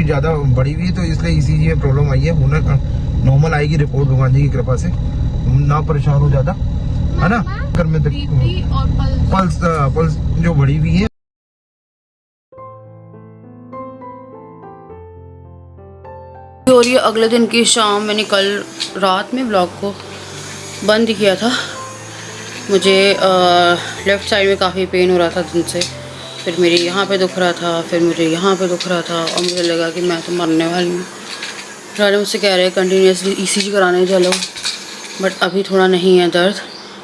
ज़्यादा बड़ी हुई है तो इसलिए ईसीजी में प्रॉब्लम आई है। होना नॉर्मल आएगी रिपोर्ट भगवान जी की कृपा से, ना परेशान हो ज़्यादा, है ना। कर में बीपी और पल्स जो बढ़ी हुई है। और ये अगले दिन की शाम, मैंने कल रात में ब्लॉग को बंद किया था। मुझे लेफ़्ट साइड में काफ़ी पेन हो रहा था दिन से, फिर मेरे यहाँ पे दुख रहा था, फिर मुझे यहाँ पे दुख रहा था, और मुझे लगा कि मैं तो मरने वाली हूँ। डॉक्टर मुझसे कह रहे हैं कंटिन्यूसली ईसीजी कराने चलो, बट अभी थोड़ा नहीं है दर्द।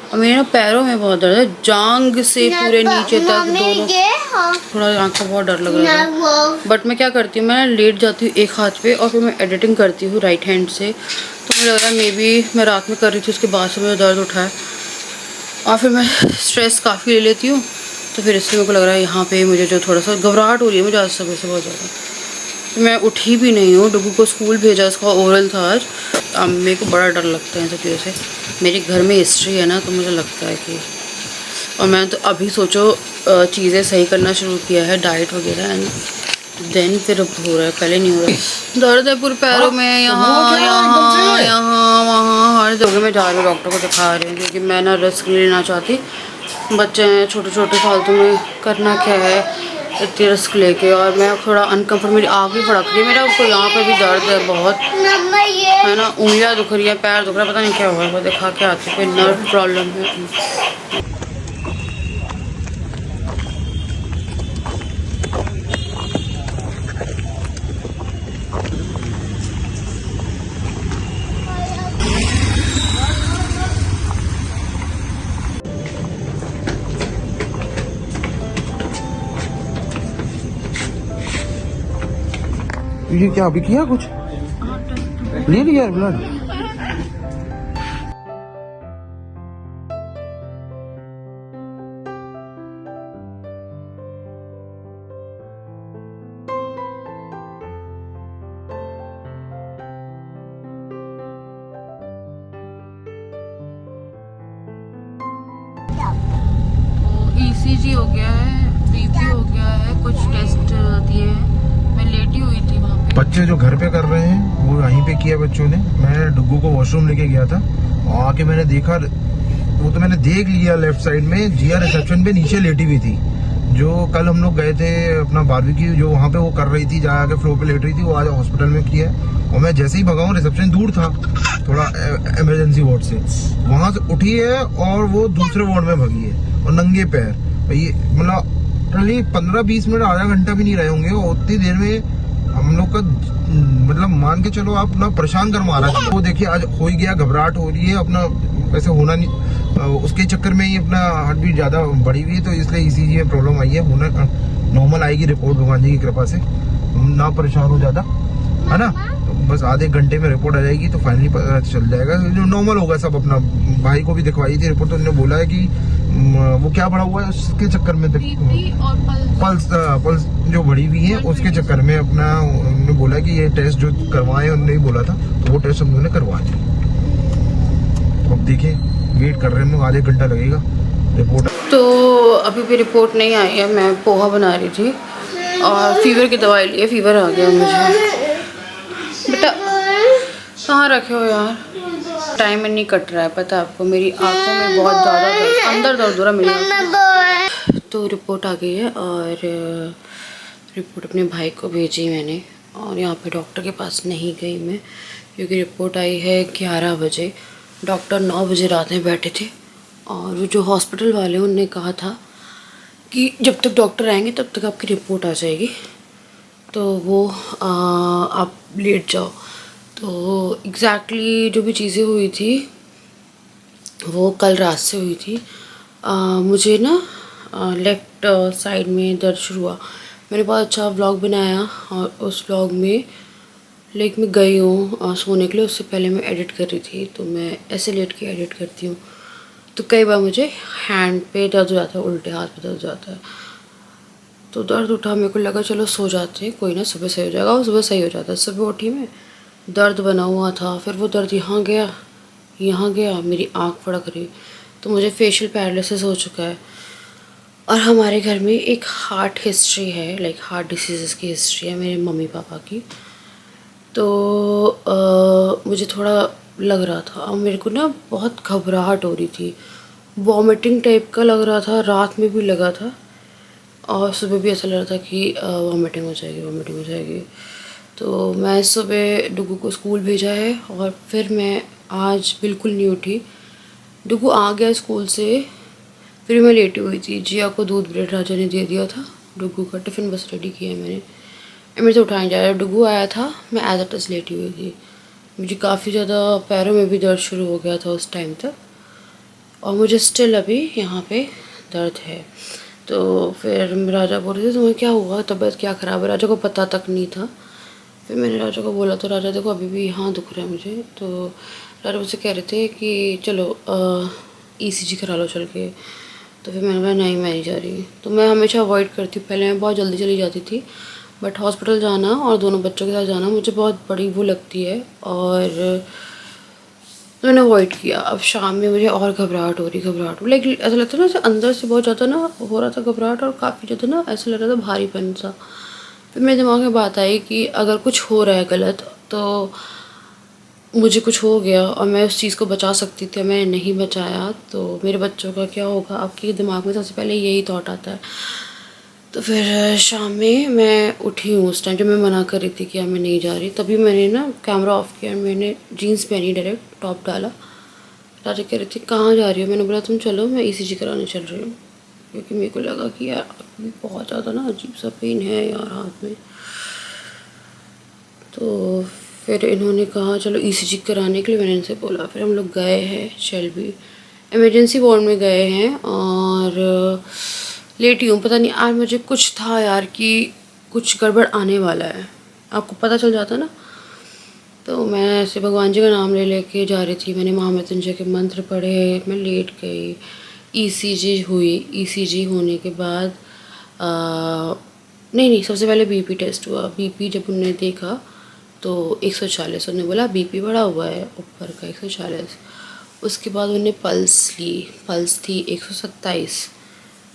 और मेरे ना पैरों में बहुत दर्द है, जांग से पूरे नीचे तक दोनों। थोड़ा आँख का बहुत डर लग रहा था, बट मैं क्या करती हूँ, मैं लेट जाती हूँ एक हाथ पे और फिर मैं एडिटिंग करती हूँ राइट हैंड से। तो मुझे लग रहा है मे बी मैं रात में कर रही थी, उसके बाद से मुझे दर्द उठा है, और फिर मैं स्ट्रेस काफ़ी ले लेती हूँ, तो फिर इसलिए मेरे को लग रहा है यहाँ पे मुझे जो थोड़ा सा घबराहट हो रही है मुझे आज सुबह से बहुत ज़्यादा। तो मैं उठी भी नहीं हूँ, डुगू को स्कूल भेजा, उसका ओरल था आज। मेरे को बड़ा डर लगता है इन सब चीज़ों से, मेरे घर में हिस्ट्री है ना, तो मुझे लगता है कि, और मैं तो अभी सोचो चीज़ें सही करना शुरू किया है, डाइट वगैरह, एंड देन फिर अब हो रहा है, पहले नहीं हो रहा है। दर्द है पूरे पैरों में, यहाँ यहाँ यहाँ वहाँ, हर जगह में जा रही हूँ, डॉक्टर को दिखा रही हूँ, क्योंकि मैं ना रिस्क नहीं लेना चाहती। बच्चे हैं छोटे छोटे, फालतू में करना क्या है इतनी रिस्क लेके, और मैं थोड़ा अनकम्फर्ट, मेरी आँख भी फड़क रही है, मेरा आपको यहाँ पे भी दर्द है बहुत, है ना, उंगलियाँ दुख रही है, पैर दुख रहा है, पता नहीं क्या हुआ है, वो दिखा के आती, कोई नर्व प्रॉब्लम है। ये क्या अभी किया कुछ? ले लिया ब्लड? ईसीजी हो गया है, बीपी हो गया है, कुछ टेस्ट दिए हैं, मैं लेटी हुई थी वहाँ पे। बच्चे जो घर पे कर रहे हैं वो यहीं पे किया बच्चों ने। मैं डुग्गू को वॉशरूम लेके गया था और आके मैंने देखा, वो तो मैंने देख लिया, लेफ्ट साइड में जिया रिसेप्शन पे नीचे लेटी हुई थी। जो कल हम लोग गए थे अपना बारबेक्यू, जो वहाँ पे वो कर रही थी, जहाँ आके फ्लोर पे लेट रही थी, वो आज हॉस्पिटल में किया है। और मैं जैसे ही भगा हूँ, रिसेप्शन दूर था थोड़ा इमरजेंसी वार्ड से, वहाँ से उठी है और वो दूसरे वार्ड में भगी है, और नंगे पैर। ये मतलब 15-20 मिनट, आधा घंटा भी नहीं रहे होंगे, और उतनी देर में हम लोग का मतलब मान के चलो आप ना परेशान कर मारा है। वो देखिए आज हो ही गया, घबराहट हो रही है, अपना वैसे होना नहीं, उसके चक्कर में ही अपना हार्ट बीट ज़्यादा बढ़ी हुई है, तो इसलिए ईसीजी में प्रॉब्लम आई है। होना नॉर्मल आएगी रिपोर्ट भगवान जी की कृपा से, ना परेशान हो ज़्यादा, है ना। तो बस आधे घंटे में रिपोर्ट आ जाएगी तो फाइनली पता चल जाएगा, जो नॉर्मल होगा सब। अपना भाई को भी दिखवाई थी रिपोर्ट, तो उन्होंने बोला है कि वो क्या बढ़ा हुआ है उसके चक्कर में, पल्स जो बढ़ी हुई है उसके चक्कर में अपना, उन्होंने बोला कि ये टेस्ट जो करवाए उन्होंने ही बोला था, तो वो टेस्ट हम लोगों ने करवाए। अब देखिए, वेट कर रहे हैं हम लोग, आधे घंटा लगेगा रिपोर्ट। तो अभी भी रिपोर्ट नहीं आई है, मैं पोहा बना रही थी और फीवर की दवाई ली है, फीवर आ गया मुझे। बेटा कहाँ रखे हो यार, टाइम में नहीं कट रहा है, पता है आपको, मेरी आंखों में बहुत ज़्यादा दर्द, अंदर दर्द हो रहा मेरी। तो रिपोर्ट आ गई है, और रिपोर्ट अपने भाई को भेजी मैंने, और यहाँ पे डॉक्टर के पास नहीं गई मैं, क्योंकि रिपोर्ट आई है 11 बजे, डॉक्टर 9 बजे रात में बैठे थे, और जो हॉस्पिटल वाले उनने कहा था कि जब तक डॉक्टर आएंगे तब तक आपकी रिपोर्ट आ जाएगी, तो वो आप लेट जाओ। तो एग्जैक्टली जो भी चीज़ें हुई थी वो कल रात से हुई थी। मुझे ना लेफ़्ट साइड में दर्द शुरू हुआ। मैंने बहुत अच्छा व्लॉग बनाया, और उस व्लॉग में लाइक मैं गई हूँ सोने के लिए, उससे पहले मैं एडिट कर रही थी, तो मैं ऐसे लेट के एडिट करती हूँ, तो कई बार मुझे हैंड पे दर्द हो जाता है, उल्टे हाथ पे दर्द हो जाता है, तो दर्द उठा, मेरे को लगा चलो सो जाते हैं, कोई ना सुबह सही हो जाएगा, और सुबह सही हो जाता है। सुबह उठी मैं, दर्द बना हुआ था, फिर वो दर्द यहाँ गया, मेरी आँख फड़क रही, तो मुझे फेशियल पैरालिसिस हो चुका है। और हमारे घर में एक हार्ट हिस्ट्री है, लाइक हार्ट डिसीज़ की हिस्ट्री है मेरे मम्मी पापा की। तो मुझे थोड़ा लग रहा था और मेरे को ना बहुत घबराहट हो रही थी, वॉमिटिंग टाइप का लग रहा था, रात में भी लगा था और सुबह भी ऐसा लग रहा था कि वॉमिटिंग हो जाएगी, वॉमिटिंग हो जाएगी। तो मैं सुबह डुगू को स्कूल भेजा है और फिर मैं आज बिल्कुल नहीं उठी। डुगू आ गया स्कूल से, फिर मैं लेटी हुई थी। जिया को दूध ब्रेड राजा ने दे दिया था, डुगू का टिफ़िन बस रेडी किया है मैंने। मेरे से उठाया जा रहा है, डुगू आया था, मैं एज इट इज़ लेटी हुई थी। मुझे काफ़ी ज़्यादा पैरों में भी दर्द शुरू हो गया था उस टाइम तक और मुझे स्टिल अभी यहाँ पे दर्द है। तो फिर राजा बोल रहे थे तुम्हें क्या हुआ, तबीयत क्या ख़राब है। राजा को पता तक नहीं था। फिर मैंने राजा को बोला तो राजा देखो अभी भी यहाँ दुख रहा है मुझे। तो राजा मुझसे कह रहे थे कि चलो ईसीजी करा लो चल के। तो फिर मैंने कहा नहीं मैं नहीं जा रही। तो मैं हमेशा अवॉइड करती हूँ, पहले मैं बहुत जल्दी चली जाती थी बट हॉस्पिटल जाना और दोनों बच्चों के साथ जाना मुझे बहुत बड़ी वो लगती है और तो मैंने अवॉइड किया। अब शाम में मुझे और घबराहट हो रही, लाइक ऐसा लगता है ना जैसे अंदर से बहुत ज़्यादा ना हो रहा था घबराहट और काफ़ी ज़्यादा ना ऐसा लग रहा था भारीपन सा। फिर मेरे दिमाग में बात आई कि अगर कुछ हो रहा है गलत तो मुझे कुछ हो गया और मैं उस चीज़ को बचा सकती थी, मैंने नहीं बचाया तो मेरे बच्चों का क्या होगा। आपके दिमाग में सबसे पहले यही थॉट आता है। तो फिर शाम में मैं उठी हूँ उस टाइम जब मैं मना कर रही थी कि मैं नहीं जा रही, तभी मैंने ना कैमरा ऑफ किया, मैंने जीन्स पहनी, डायरेक्ट टॉप डाला। राजा कह रही थी कहाँ जा रही हो, मैंने बोला तुम चलो मैं ईसीजी कराने चल रही हूँ, क्योंकि मेरे को लगा कि यार अभी बहुत ज़्यादा ना अजीब सा पेन है यार हाथ में। तो फिर इन्होंने कहा चलो ईसीजी कराने के लिए, मैंने इनसे बोला। फिर हम लोग गए हैं शेल्बी इमरजेंसी वार्ड में गए हैं और लेटी हूँ। पता नहीं आज मुझे कुछ था यार कि कुछ गड़बड़ आने वाला है, आपको पता चल जाता ना। तो मैं ऐसे भगवान जी का नाम ले लेके जा रही थी, मैंने महामृत्युंजय के मंत्र पढ़े, मैं लेट गई। ईसीजी हुई, ईसीजी होने के बाद नहीं सबसे पहले बीपी टेस्ट हुआ। बीपी जब उन्होंने देखा तो 140, उन्होंने बोला बीपी बढ़ा हुआ है ऊपर का 140। उसके बाद उन्होंने पल्स ली, पल्स थी 127।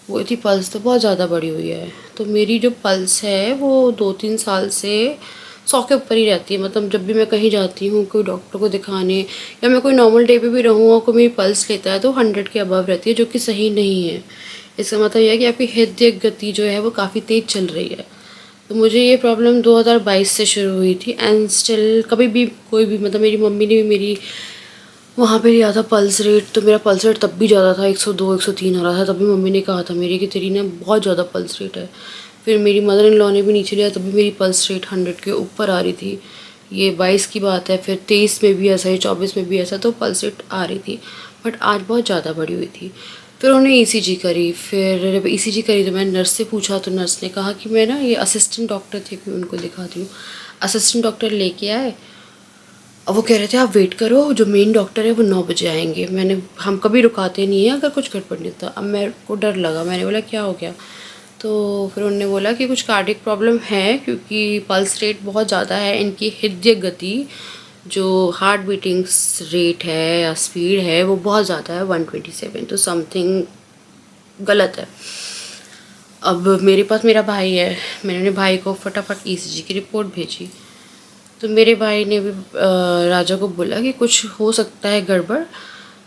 वो थी पल्स तो बहुत ज़्यादा बढ़ी हुई है। तो मेरी जो पल्स है वो 2-3 साल से 100 के ऊपर ही रहती है। मतलब जब भी मैं कहीं जाती हूँ कोई डॉक्टर को दिखाने या मैं कोई नॉर्मल डे पे भी रहूँ और कोई मेरी पल्स लेता है तो 100 के अबव रहती है, जो कि सही नहीं है। इसका मतलब यह है कि आपकी हृदय गति जो है वो काफ़ी तेज़ चल रही है। तो मुझे ये प्रॉब्लम 2022 से शुरू हुई थी एंड स्टिल कभी भी कोई भी, मतलब मेरी मम्मी ने भी मेरी वहाँ पे लिया था पल्स रेट, तो मेरा पल्स रेट तब भी ज़्यादा था, 102 103 आ रहा था। तभी मम्मी ने कहा था मेरी कि तेरी ना बहुत ज़्यादा पल्स रेट है। फिर मेरी मदर इन लॉ ने भी नीचे लिया, तभी मेरी पल्स रेट 100 के ऊपर आ रही थी। ये 22 की बात है, फिर 23 में भी ऐसा ही, 24 में भी ऐसा, तो पल्स रेट आ रही थी बट आज बहुत ज़्यादा बढ़ी हुई थी। फिर उन्होंने ईसीजी करी। फिर जब ईसीजी करी तो मैंने नर्स से पूछा तो नर्स ने कहा कि मैं ना, ये असिस्टेंट डॉक्टर थे, मैं उनको दिखाती हूँ। असिस्टेंट डॉक्टर लेके आए और वो कह रहे थे आप वेट करो, जो मेन डॉक्टर है वो 9 बजे आएंगे। हम कभी रुकाते नहीं हैं अगर कुछ गड़बड़ नहीं होता। अब मेरे को डर लगा, मैंने बोला क्या हो गया। तो फिर उन्होंने बोला कि कुछ कार्डियक प्रॉब्लम है, क्योंकि पल्स रेट बहुत ज़्यादा है, इनकी हृदय गति जो हार्ट बीटिंग रेट है या स्पीड है वो बहुत ज़्यादा है, 127, तो समथिंग गलत है। अब मेरे पास मेरा भाई है, मैंने अपने भाई को फटाफट ईसीजी की रिपोर्ट भेजी। तो मेरे भाई ने भी राजा को बोला कि कुछ हो सकता है गड़बड़,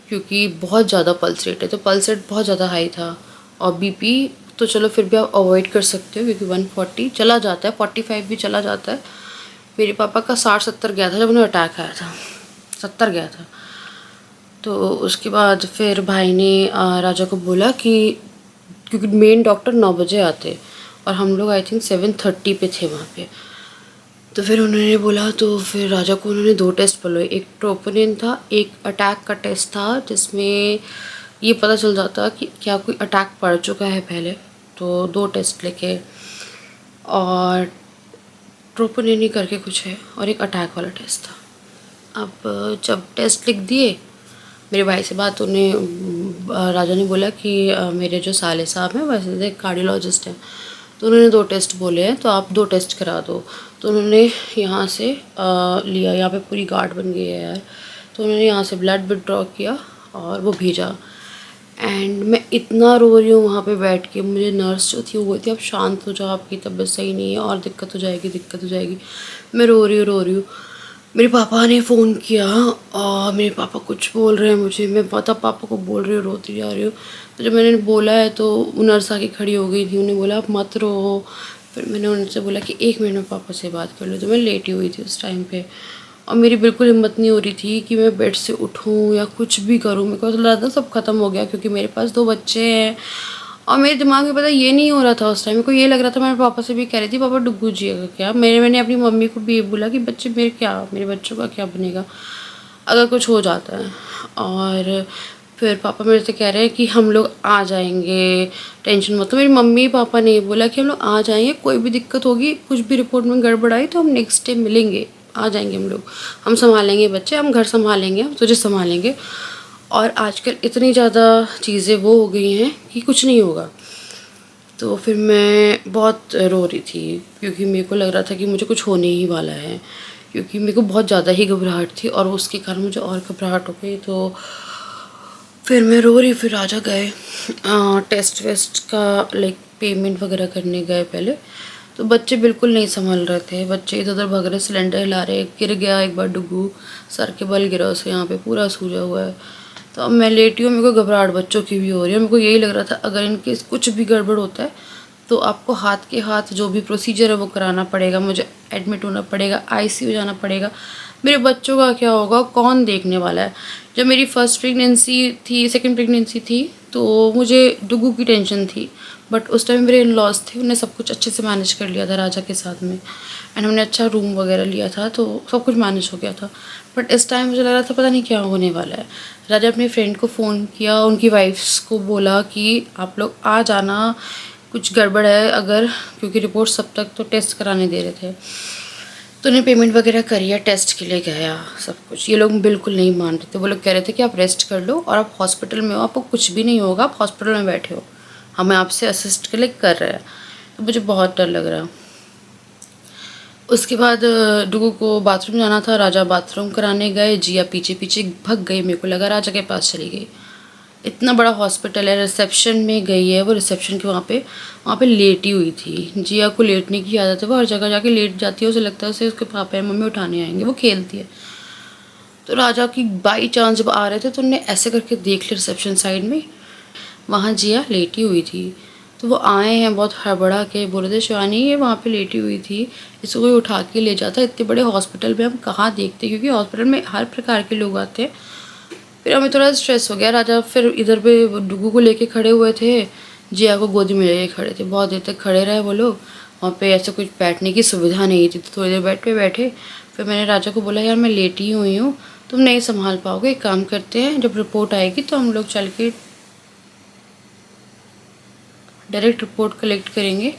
क्योंकि बहुत ज़्यादा पल्स रेट है। तो पल्स रेट बहुत ज़्यादा हाई था और बीपी तो चलो फिर भी आप अवॉइड कर सकते हो, क्योंकि 140 चला जाता है, 45 भी चला जाता है। मेरे पापा का 60-70 गया था जब उन्हें अटैक आया था, 70 गया था। तो उसके बाद फिर भाई ने राजा को बोला कि क्योंकि मेन डॉक्टर 9 बजे आते और हम लोग आई थिंक 7:30 पे थे वहाँ पे। तो फिर उन्होंने बोला, तो फिर राजा को उन्होंने 2 टेस्ट बोले, एक ट्रोपोनिन था, एक अटैक का टेस्ट था जिसमें ये पता चल जाता कि क्या कोई अटैक पड़ चुका है पहले। तो 2 टेस्ट लेके और ट्रोपोनिन ही करके कुछ है और एक अटैक वाला टेस्ट था। अब जब टेस्ट लिख दिए, मेरे भाई से बात, उन्हें राजा ने बोला कि मेरे जो साले साहब हैं वैसे कार्डियोलॉजिस्ट हैं, तो उन्होंने 2 टेस्ट बोले हैं तो आप 2 टेस्ट करा दो। तो उन्होंने यहाँ से लिया, यहाँ पे पूरी गार्ड बन गई है यार। तो उन्होंने यहाँ से ब्लड विड्रॉ किया और वो भेजा। एंड मैं इतना रो रही हूँ वहाँ पे बैठ के। मुझे नर्स जो थी वो बोलती अब शांत हो जाओ, आपकी तबीयत सही नहीं है और दिक्कत हो जाएगी, दिक्कत हो जाएगी। मैं रो रही हूँ। मेरे पापा ने फ़ोन किया और मेरे पापा कुछ बोल रहे हैं मुझे, मैं पता पापा को बोल रही हूँ, रोती जा रही हूँ। तो जब मैंने बोला है तो नर्स आके खड़ी हो गई थी, उन्हें बोला आप मत रो। फिर मैंने उनसे बोला कि 1 मिनट में पापा से बात कर लो। तो मैं लेटी हुई थी उस टाइम पे और मेरी बिल्कुल हिम्मत नहीं हो रही थी कि मैं बेड से उठूँ या कुछ भी करूँ। मेरे को तो लगा था सब ख़त्म हो गया, क्योंकि मेरे पास 2 बच्चे हैं और मेरे दिमाग में पता ये नहीं हो रहा था उस टाइम। मेरे को ये लग रहा था, मैं पापा से भी कह रही थी पापा डुग्गू जिएगा क्या। मैंने अपनी मम्मी को भी ये बोला कि मेरे बच्चों का क्या बनेगा अगर कुछ हो जाता है। और फिर पापा मेरे से कह रहे हैं कि हम लोग आ जाएंगे, टेंशन मत लो। मेरी मम्मी पापा ने बोला कि हम लोग आ जाएंगे, कोई भी दिक्कत होगी, कुछ भी रिपोर्ट में गड़बड़ आई तो हम नेक्स्ट डे मिलेंगे, आ जाएंगे हम लोग, हम संभालेंगे बच्चे, हम घर संभालेंगे, हम तुझे संभालेंगे। और आजकल इतनी ज़्यादा चीज़ें वो हो गई हैं कि कुछ नहीं होगा। तो फिर मैं बहुत रो रही थी, क्योंकि मेरे को लग रहा था कि मुझे कुछ होने ही वाला है, क्योंकि मेरे को बहुत ज़्यादा ही घबराहट थी और उसके कारण मुझे और घबराहट हो गई। तो फिर मैं रो रही, फिर राजा गए टेस्ट वेस्ट का लाइक पेमेंट वगैरह करने गए पहले। तो बच्चे बिल्कुल नहीं संभल रहे थे, बच्चे इधर उधर भाग रहे, सिलेंडर हिला रहे, गिर गया एक बार डुग्गू, सर के बल गिरा उसे, यहाँ पे पूरा सूजा हुआ है। तो अब मैं लेटी हूँ, मेरे को घबराहट बच्चों की भी हो रही है। मेरे को यही लग रहा था अगर इनके कुछ भी गड़बड़ होता है तो आपको हाथ के हाथ जो भी प्रोसीजर है वो कराना पड़ेगा, मुझे एडमिट होना पड़ेगा, आईसीयू जाना पड़ेगा। मेरे बच्चों का क्या होगा, कौन देखने वाला है। जब मेरी फर्स्ट प्रेगनेंसी थी, सेकंड प्रेगनेंसी थी, तो मुझे डुग्गू की टेंशन थी, बट उस टाइम मेरे इन लॉज थे, उन्हें सब कुछ अच्छे से मैनेज कर लिया था राजा के साथ में, एंड हमने अच्छा रूम वगैरह लिया था, तो सब कुछ मैनेज हो गया था। बट इस टाइम मुझे लग रहा था पता नहीं क्या होने वाला है। राजा अपने फ्रेंड को फ़ोन किया, उनकी वाइफ्स को बोला कि आप लोग आ जाना, कुछ गड़बड़ है अगर, क्योंकि रिपोर्ट सब तक तो टेस्ट कराने दे रहे थे। तो उन्हें पेमेंट वगैरह करिए, टेस्ट के लिए गया, सब कुछ। ये लोग बिल्कुल नहीं मान रहे थे, वो लोग कह रहे थे कि आप रेस्ट कर लो और आप हॉस्पिटल में हो, आपको कुछ भी नहीं होगा, आप हॉस्पिटल में बैठे हो, हमें आपसे असिस्ट के लिए कर रहे हैं। तो मुझे बहुत डर लग रहा। उसके बाद डुगू को बाथरूम जाना था, राजा बाथरूम कराने गए, जिया पीछे पीछे भग गई, मेरे को लगा राजा के पास चली गई। इतना बड़ा हॉस्पिटल है, रिसेप्शन में गई है वो, रिसेप्शन के वहाँ पे लेटी हुई थी। जिया को लेटने की आदत है, वो हर जगह जाके लेट जाती है, उसे लगता है उसे उसके पापा या मम्मी उठाने आएंगे, वो खेलती है। तो राजा की बाई चांस जब आ रहे थे तो उन्होंने ऐसे करके देख लिया रिसेप्शन साइड में, वहाँ जिया लेटी हुई थी। तो वो आए हैं बहुत हड़बड़ा के, बोल रहे थे शिवानी ये वहाँ पे लेटी हुई थी, इसको कोई उठा के ले जाता। इतने बड़े हॉस्पिटल में हम कहाँ देखते, क्योंकि हॉस्पिटल में हर प्रकार के लोग आते हैं। फिर हमें थोड़ा स्ट्रेस हो गया। राजा फिर इधर पे डुगू को लेके खड़े हुए थे, जिया को गोदी में लेके खड़े थे, बहुत देर तक खड़े रहे वो लोग। वहाँ पे ऐसे कुछ बैठने की सुविधा नहीं थी, तो थोड़ी देर बैठे। फिर मैंने राजा को बोला यार मैं लेटी हुई हूँ, तुम नहीं संभाल पाओगे, एक काम करते हैं जब रिपोर्ट आएगी तो हम लोग चल के डायरेक्ट रिपोर्ट कलेक्ट करेंगे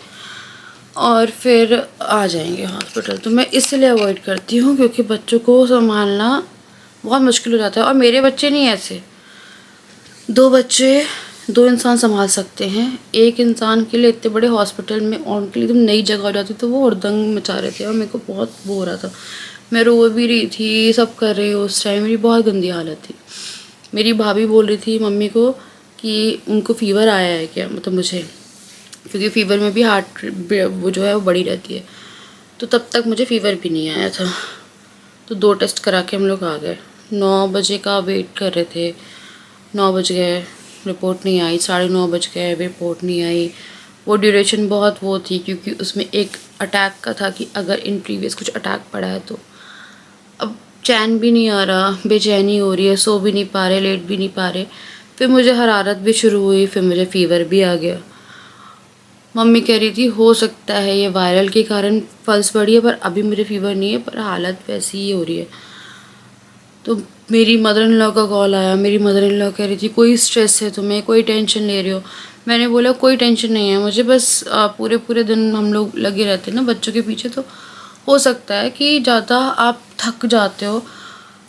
और फिर आ जाएंगे हॉस्पिटल। तो मैं इसलिए अवॉइड करती हूँ क्योंकि बच्चों को संभालना बहुत मुश्किल हो जाता है। और मेरे बच्चे नहीं ऐसे, 2 बच्चे 2 इंसान संभाल सकते हैं। एक इंसान के लिए इतने बड़े हॉस्पिटल में और उनके लिए एकदम नई जगह हो जाती, तो वो हुड़दंग मचा रहे थे और मेरे को बहुत वो हो रहा था। मैं रो भी रही थी, सब कर रही हूँ। उस टाइम मेरी बहुत गंदी हालत थी। मेरी भाभी बोल रही थी मम्मी को कि उनको फ़ीवर आया है क्या, मतलब मुझे, क्योंकि फ़ीवर में भी हार्ट वो जो है वो बड़ी रहती है। तो तब तक मुझे फ़ीवर भी नहीं आया था। तो 2 टेस्ट करा के हम लोग आ गए। 9 बजे का वेट कर रहे थे, 9 बज गए, रिपोर्ट नहीं आई, 9:30 बज गए, रिपोर्ट नहीं आई। वो ड्यूरेशन बहुत वो थी क्योंकि उसमें एक अटैक का था कि अगर इन प्रीवियस कुछ अटैक पड़ा है तो। अब चैन भी नहीं आ रहा, बेचैनी हो रही है, सो भी नहीं पा रहे, लेट भी नहीं पा रहे। फिर मुझे हरारत भी शुरू हुई, फिर मुझे फ़ीवर भी आ गया। मम्मी कह रही थी हो सकता है ये वायरल के कारण पल्स बढ़ी है, पर अभी मुझे फ़ीवर नहीं है, पर हालत वैसी ही हो रही है। तो मेरी मदर इन लॉ का कॉल आया। मेरी मदर इन लॉ कह रही थी कोई स्ट्रेस है तुम्हें, कोई टेंशन ले रही हो। मैंने बोला कोई टेंशन नहीं है मुझे, बस पूरे दिन हम लोग लगे रहते हैं ना बच्चों के पीछे, तो हो सकता है कि ज़्यादा आप थक जाते हो।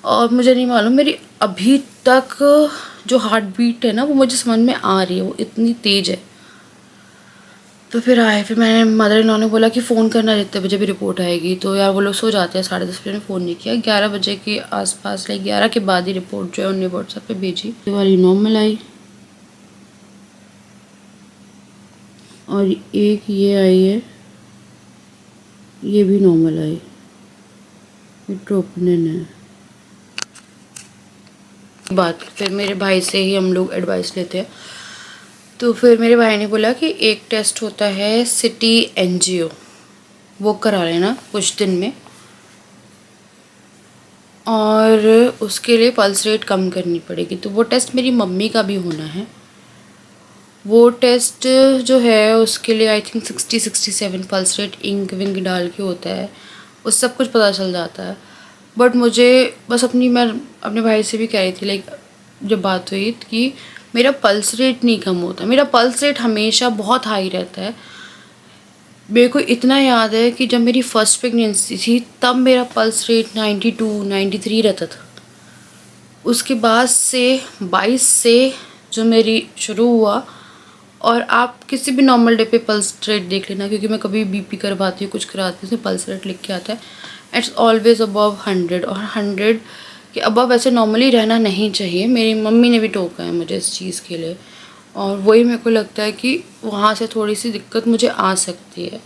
और मुझे नहीं मालूम, मेरी अभी तक जो हार्ट बीट है ना वो मुझे समझ में आ रही है, वो इतनी तेज़ है। तो फिर आए, फिर मैंने मदर इन लॉ ने बोला कि फ़ोन करना जितने बजे भी रिपोर्ट आएगी। तो यार वो लोग सो जाते हैं, 10:30 बजे ने फ़ोन नहीं किया। 11 बजे के आसपास, लाइक 11 के बाद ही रिपोर्ट जो है उन्हें व्हाट्सएप पे भेजी। ये वाली नॉर्मल आई, और एक ये आई है, ये भी नॉर्मल आई, ये ट्रोपोनिन है। बात फिर मेरे भाई से ही हम लोग एडवाइस लेते हैं। तो फिर मेरे भाई ने बोला कि एक टेस्ट होता है सिटी एनजीओ, वो करा लेना कुछ दिन में, और उसके लिए पल्स रेट कम करनी पड़ेगी। तो वो टेस्ट मेरी मम्मी का भी होना है। वो टेस्ट जो है उसके लिए आई थिंक 60-67 पल्स रेट इंक विंक डाल के होता है, उस सब कुछ पता चल जाता है। बट मुझे बस मैं अपने भाई से भी कह रही थी, लाइक जब बात हुई कि मेरा पल्स रेट नहीं कम होता, मेरा पल्स रेट हमेशा बहुत हाई रहता है। मेरे को इतना याद है कि जब मेरी फर्स्ट प्रेगनेंसी थी तब मेरा पल्स रेट 92-93 रहता था। उसके बाद से 22 से जो मेरी शुरू हुआ, और आप किसी भी नॉर्मल डे पे पल्स रेट देख लेना, क्योंकि मैं कभी बीपी करवाती हूँ, कुछ कराती हूँ, उसमें पल्स रेट लिख के आता है, इट्स ऑलवेज अबव 100। और 100 के अबव ऐसे नॉर्मली रहना नहीं चाहिए। मेरी मम्मी ने भी टोका है मुझे इस चीज़ के लिए, और वही मेरे को लगता है कि वहाँ से थोड़ी सी दिक्कत मुझे आ सकती है।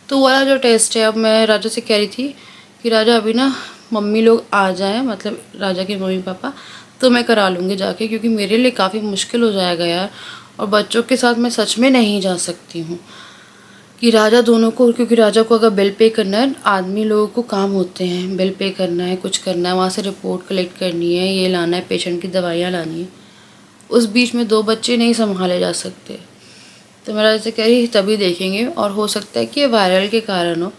तो वो वाला जो टेस्ट है, अब मैं राजा से कह रही थी कि राजा अभी ना मम्मी लोग आ जाएं, मतलब राजा के मम्मी पापा, तो मैं करा लूँगी जाके, क्योंकि मेरे लिए काफ़ी मुश्किल हो जाएगा यार, और बच्चों के साथ मैं सच में नहीं जा सकती हूँ कि राजा दोनों को, क्योंकि राजा को अगर बिल पे करना है, आदमी लोगों को काम होते हैं, बिल पे करना है, कुछ करना है, वहाँ से रिपोर्ट कलेक्ट करनी है, ये लाना है, पेशेंट की दवाइयाँ लानी है, उस बीच में 2 बच्चे नहीं संभाले जा सकते। तो मैं राजा से कह रही तभी देखेंगे, और हो सकता है कि ये वायरल के कारण हो।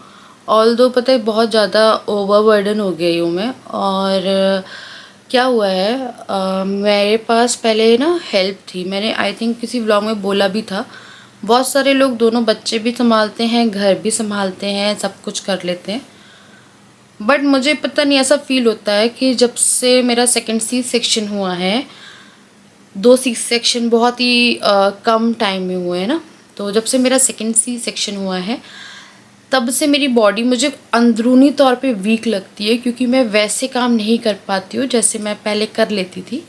ऑल्दो पता है बहुत ज़्यादा ओवरबर्डन हो गई हूँ मैं। और क्या हुआ है, मेरे पास पहले ना हेल्प थी, मैंने आई थिंक किसी व्लॉग में बोला भी था, बहुत सारे लोग दोनों बच्चे भी संभालते हैं, घर भी संभालते हैं, सब कुछ कर लेते हैं। बट मुझे पता नहीं, ऐसा फील होता है कि जब से मेरा सेकंड सी सेक्शन हुआ है, 2 सी सेक्शन बहुत ही कम टाइम में हुए हैं ना, तो जब से मेरा सेकंड सी सेक्शन हुआ है तब से मेरी बॉडी मुझे अंदरूनी तौर पे वीक लगती है, क्योंकि मैं वैसे काम नहीं कर पाती हूँ जैसे मैं पहले कर लेती थी।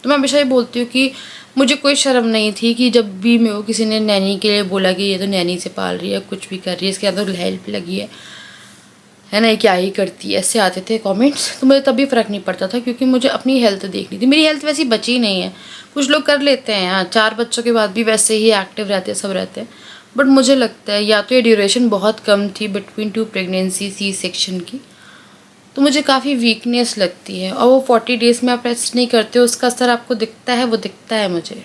तो मैं हमेशा ये बोलती हूँ कि मुझे कोई शर्म नहीं थी कि जब भी मेरे को किसी ने नैनी के लिए बोला कि ये तो नैनी से पाल रही है, कुछ भी कर रही है, इसके अंदर हेल्प लगी है ना, ये क्या ही करती है, ऐसे आते थे कमेंट्स। तो मुझे तभी फ़र्क नहीं पड़ता था, क्योंकि मुझे अपनी हेल्थ देखनी थी। मेरी हेल्थ वैसी बची नहीं है, कुछ लोग कर लेते हैं यार, 4 बच्चों के बाद भी वैसे ही एक्टिव रहते हैं, सब रहते हैं। बट मुझे लगता है या तो ये ड्यूरेशन बहुत कम थी बिटवीन 2 प्रेगनेंसी सी सेक्शन की, तो मुझे काफ़ी वीकनेस लगती है, और वो 40 डेज़ में आप रेस्ट नहीं करते हो, उसका असर आपको दिखता है, वो दिखता है मुझे।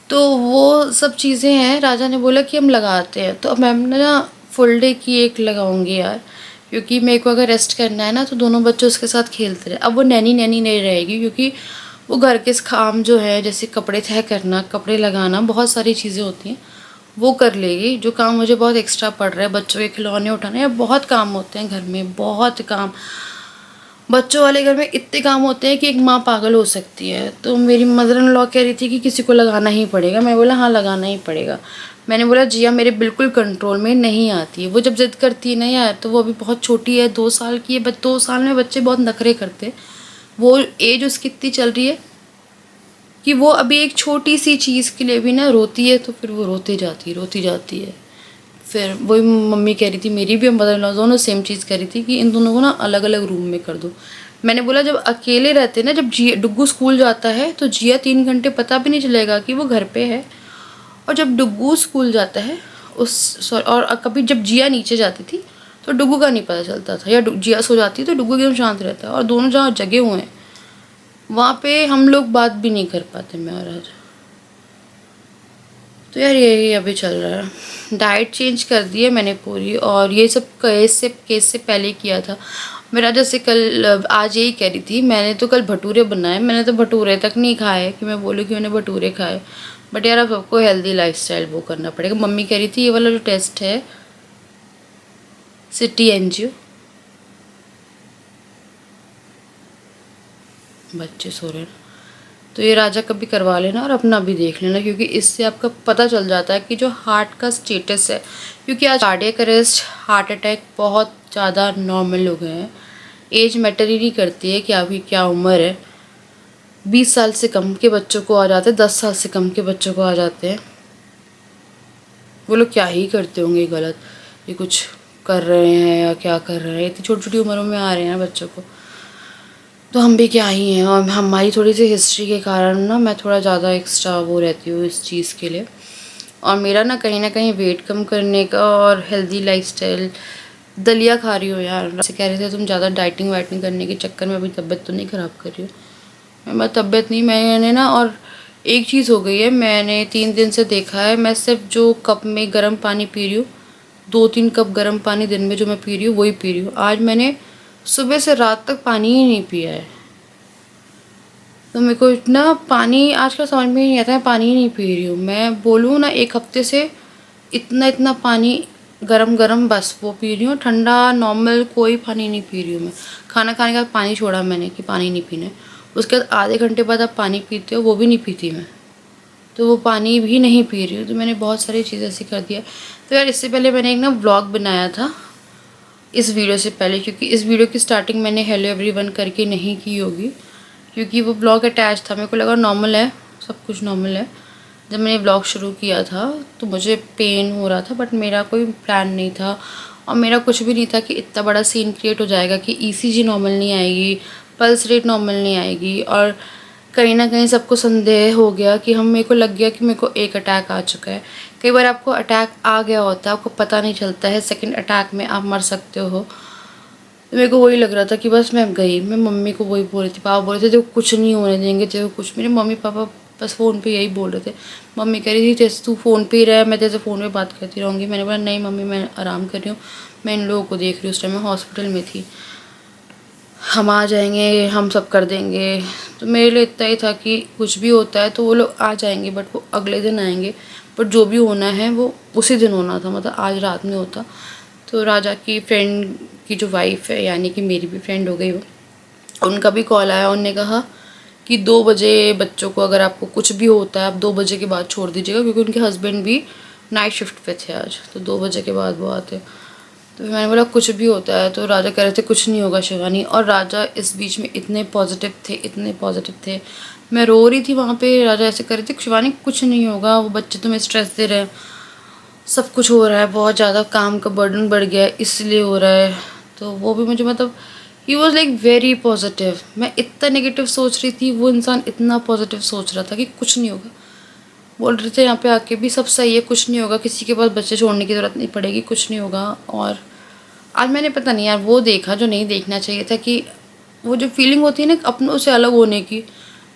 तो वो सब चीज़ें हैं। राजा ने बोला कि हम लगाते हैं, तो मैम ने ना फुल डे की एक लगाऊंगी यार, क्योंकि मेरे को अगर रेस्ट करना है ना, तो दोनों बच्चे उसके साथ खेलते रहे। अब वो नैनी नहीं रहेगी, क्योंकि वो घर के काम जो है, जैसे कपड़े तय करना, कपड़े लगाना, बहुत सारी चीज़ें होती हैं, वो कर लेगी। जो काम मुझे बहुत एक्स्ट्रा पड़ रहा है, बच्चों के खिलौने उठाने, या बहुत काम होते हैं घर में, बहुत काम, बच्चों वाले घर में इतने काम होते हैं कि एक माँ पागल हो सकती है। तो मेरी मदर इन लॉ कह रही थी कि किसी को लगाना ही पड़ेगा। मैं बोला हाँ लगाना ही पड़ेगा। मैंने बोला जिया मेरे बिल्कुल कंट्रोल में नहीं आती है, वो जब जिद करती है ना यार, तो वो अभी बहुत छोटी है, 2 साल की है, 2 साल में बच्चे बहुत नखरे करते हैं। वो एज उसकी इतनी चल रही है कि वो अभी एक छोटी सी चीज़ के लिए भी ना रोती है, तो फिर वो रोती जाती है। फिर वही मम्मी कह रही थी, मेरी भी मदर इन लॉ दोनों सेम चीज़ कह रही थी कि इन दोनों को ना अलग अलग रूम में कर दो। मैंने बोला जब अकेले रहते ना, जब डुग्गू स्कूल जाता है तो जिया 3 घंटे पता भी नहीं चलेगा कि वो घर पे है, और जब डुग्गू स्कूल जाता है और कभी जब जिया नीचे जाती थी तो डुग्गू का नहीं पता चलता था, या जिया सो जाती तो डुग्गू एकदम शांत रहता है, और दोनों जहाँ जगे हुए हैं वहाँ पे हम लोग बात भी नहीं कर पाते, मैं और राजा। तो यार यही अभी चल रहा है। डाइट चेंज कर दी है मैंने पूरी, और ये सब केस से पहले किया था। मैं राजा से आज यही कह रही थी, मैंने तो कल भटूरे बनाए, मैंने तो भटूरे तक नहीं खाए कि मैं बोलूँ कि मैंने भटूरे खाए। बट यार अब सबको हेल्दी लाइफस्टाइल वो करना पड़ेगा। मम्मी कह रही थी ये वाला जो टेस्ट है सिटी एनजीओ, बच्चे सो रहे हैं, तो ये राजा कभी करवा लेना और अपना भी देख लेना, क्योंकि इससे आपका पता चल जाता है कि जो हार्ट का स्टेटस है, क्योंकि आज कार्डियक अरेस्ट, हार्ट अटैक बहुत ज़्यादा नॉर्मल हो गए हैं। एज मैटर ही नहीं करती है कि आपकी क्या उम्र है। 20 साल से कम के बच्चों को आ जाते हैं, 10 साल से कम के बच्चों को आ जाते हैं। वो लोग क्या ही करते होंगे गलत, ये कुछ कर रहे हैं या क्या कर रहे हैं, इतनी छोटी छोटी उम्रों में आ रहे हैं बच्चों को, तो हम भी क्या ही हैं। और हमारी थोड़ी सी हिस्ट्री के कारण ना मैं थोड़ा ज़्यादा एक्स्ट्रा वो रहती हूँ इस चीज़ के लिए। और मेरा ना कहीं वेट कम करने का और हेल्दी लाइफस्टाइल, दलिया खा रही हो यार, जैसे कह रहे थे तुम ज़्यादा डाइटिंग वाइटिंग करने के चक्कर में अभी तबीयत तो नहीं ख़राब कर रही हो। मैं तबीयत नहीं, मैंने ना, और एक चीज़ हो गई है, मैंने 3 दिन से देखा है, मैं सिर्फ जो कप में गर्म पानी पी रही हूँ, 2-3 कप गर्म पानी दिन में जो मैं पी रही हूँ वही पी रही हूँ। आज मैंने सुबह से रात तक पानी ही नहीं पिया है। तो मेरे को इतना पानी आजकल समझ में नहीं आता है, पानी ही नहीं पी रही हूँ। मैं बोलूँ ना, 1 हफ्ते से इतना पानी गरम गरम बस वो पी रही हूँ, ठंडा नॉर्मल कोई पानी नहीं पी रही हूँ मैं। खाना खाने के बाद पानी छोड़ा मैंने कि पानी नहीं पीना है, उसके बाद आधे घंटे बाद आप पानी पीते हो, वो भी नहीं पीती मैं, तो वो पानी भी नहीं पी रही हूँ। तो मैंने बहुत सारी चीज़ें ऐसी कर दिया। तो यार इससे पहले मैंने एक ना व्लॉग बनाया था इस वीडियो से पहले, क्योंकि इस वीडियो की स्टार्टिंग मैंने हेलो एवरीवन करके नहीं की होगी, क्योंकि वो ब्लॉग अटैच था, मेरे को लगा नॉर्मल है, सब कुछ नॉर्मल है। जब मैंने ब्लॉग शुरू किया था तो मुझे पेन हो रहा था, बट मेरा कोई प्लान नहीं था और मेरा कुछ भी नहीं था कि इतना बड़ा सीन क्रिएट हो जाएगा कि ईसीजी नॉर्मल नहीं आएगी, पल्स रेट नॉर्मल नहीं आएगी। और कहीं ना कहीं सबको संदेह हो गया कि मेरे को लग गया कि मेरे को एक अटैक आ चुका है। कई बार आपको अटैक आ गया होता है, आपको पता नहीं चलता है, सेकंड अटैक में आप मर सकते हो। तो मेरे को वही लग रहा था कि बस मैं गई, मैं मम्मी को वही बोल रही थी, पापा बोल रहे थे देखो कुछ नहीं होने देंगे, देखो कुछ, मेरे मम्मी पापा बस फ़ोन पे यही बोल रहे थे। मम्मी कह रही थी जैसे तू फ़ोन पे ही रह, मैं जैसे फ़ोन पे बात करती रहूँगी। मैंने बोला नहीं मम्मी, मैं आराम कर रही हूँ, मैं इन लोगों को देख रही हूँ। उस टाइम मैं हॉस्पिटल में थी, हम आ जाएंगे, हम सब कर देंगे। तो मेरे लिए इतना ही था कि कुछ भी होता है तो वो लोग आ जाएंगे, बट वो अगले दिन आएंगे, बट जो भी होना है वो उसी दिन होना था, मतलब आज रात में होता। तो राजा की फ्रेंड की जो वाइफ है, यानी कि मेरी भी फ्रेंड हो गई वो, उनका भी कॉल आया, उनने कहा कि 2 बजे बच्चों को अगर आपको कुछ भी होता है आप 2 बजे के बाद छोड़ दीजिएगा, क्योंकि उनके हस्बैंड भी नाइट शिफ्ट पे थे आज, तो 2 बजे के बाद वो आते। तो फिर मैंने बोला कुछ भी होता है, तो राजा कह रहे थे कुछ नहीं होगा शिवानी। और राजा इस बीच में इतने पॉजिटिव थे, इतने पॉजिटिव थे, मैं रो रही थी वहाँ पे, राजा ऐसे कर रहे थे शिवानी कुछ नहीं होगा, वो बच्चे तुम्हें स्ट्रेस दे रहे हैं, सब कुछ हो रहा है, बहुत ज़्यादा काम का बर्डन बढ़ गया है इसलिए हो रहा है। तो वो भी मुझे, मतलब he was like very positive. मैं इतना नेगेटिव सोच रही थी, वो इंसान इतना पॉजिटिव सोच रहा था कि कुछ नहीं होगा। बोल रहे थे यहाँ पे आके भी सब सही है, कुछ नहीं होगा, किसी के पास बच्चे छोड़ने की ज़रूरत नहीं पड़ेगी, कुछ नहीं होगा। और आज मैंने पता नहीं यार वो देखा जो नहीं देखना चाहिए था, कि वो जो फीलिंग होती है ना अपनों से अलग होने की।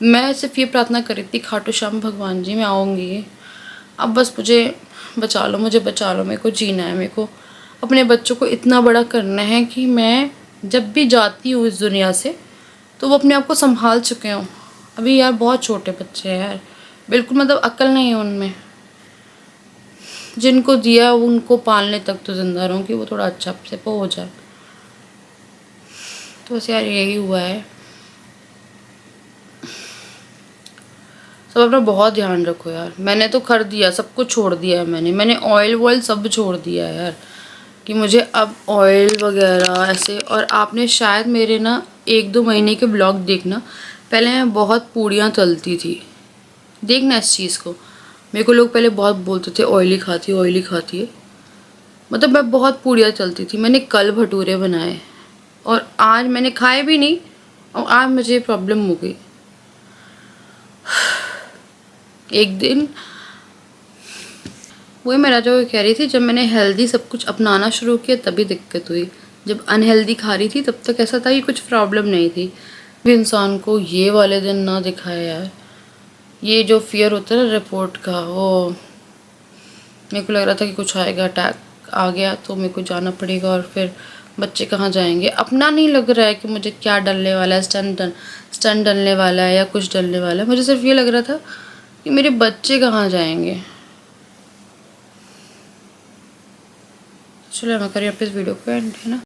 मैं सिर्फ ये प्रार्थना कर रही थी खाटू श्याम भगवान जी मैं आऊँगी, अब बस मुझे बचा लो, मुझे बचा लो, मेरे को जीना है, मेरे को अपने बच्चों को इतना बड़ा करना है कि मैं जब भी जाती हूँ इस दुनिया से तो वो अपने आप को संभाल चुके हों। अभी यार बहुत छोटे बच्चे हैं यार, बिल्कुल मतलब अक्ल नहीं है उनमें, जिनको दिया उनको पालने तक तो जिंदा रहूँ कि वो थोड़ा अच्छा से हो जाए। तो बस यार यही हुआ है। सब अपना बहुत ध्यान रखो यार। मैंने तो कर दिया, सब कुछ छोड़ दिया है मैंने ऑयल वॉयल सब छोड़ दिया है यार, कि मुझे अब ऑयल वगैरह ऐसे। और आपने शायद मेरे ना 1-2 महीने के ब्लॉग देखना, पहले मैं बहुत पूड़ियाँ तलती थी, देखना इस चीज़ को। मेरे को लोग पहले बहुत बोलते थे ऑयली खाती है, मतलब मैं बहुत पूड़ियाँ तलती थी। मैंने कल भटूरे बनाए और आज मैंने खाए भी नहीं, और आज मुझे प्रॉब्लम हो गई। एक दिन वही मेरा जो कह रही थी, जब मैंने हेल्दी सब कुछ अपनाना शुरू किया तभी दिक्कत हुई। जब अनहेल्दी खा रही थी तब तक ऐसा था कि कुछ प्रॉब्लम नहीं थी। भी इंसान को ये वाले दिन ना दिखाए यार, ये जो फियर होता है ना रिपोर्ट का, वो मेरे को लग रहा था कि कुछ आएगा, अटैक आ गया तो मेरे को जाना पड़ेगा, और फिर बच्चे कहाँ जाएंगे। अपना नहीं लग रहा है कि मुझे क्या डलने वाला है, स्टन डलने वाला है या कुछ डलने वाला है। मुझे सिर्फ ये लग रहा था कि मेरे बच्चे कहाँ जाएंगे। चलो मैं करिए इस वीडियो को एंड, है ना।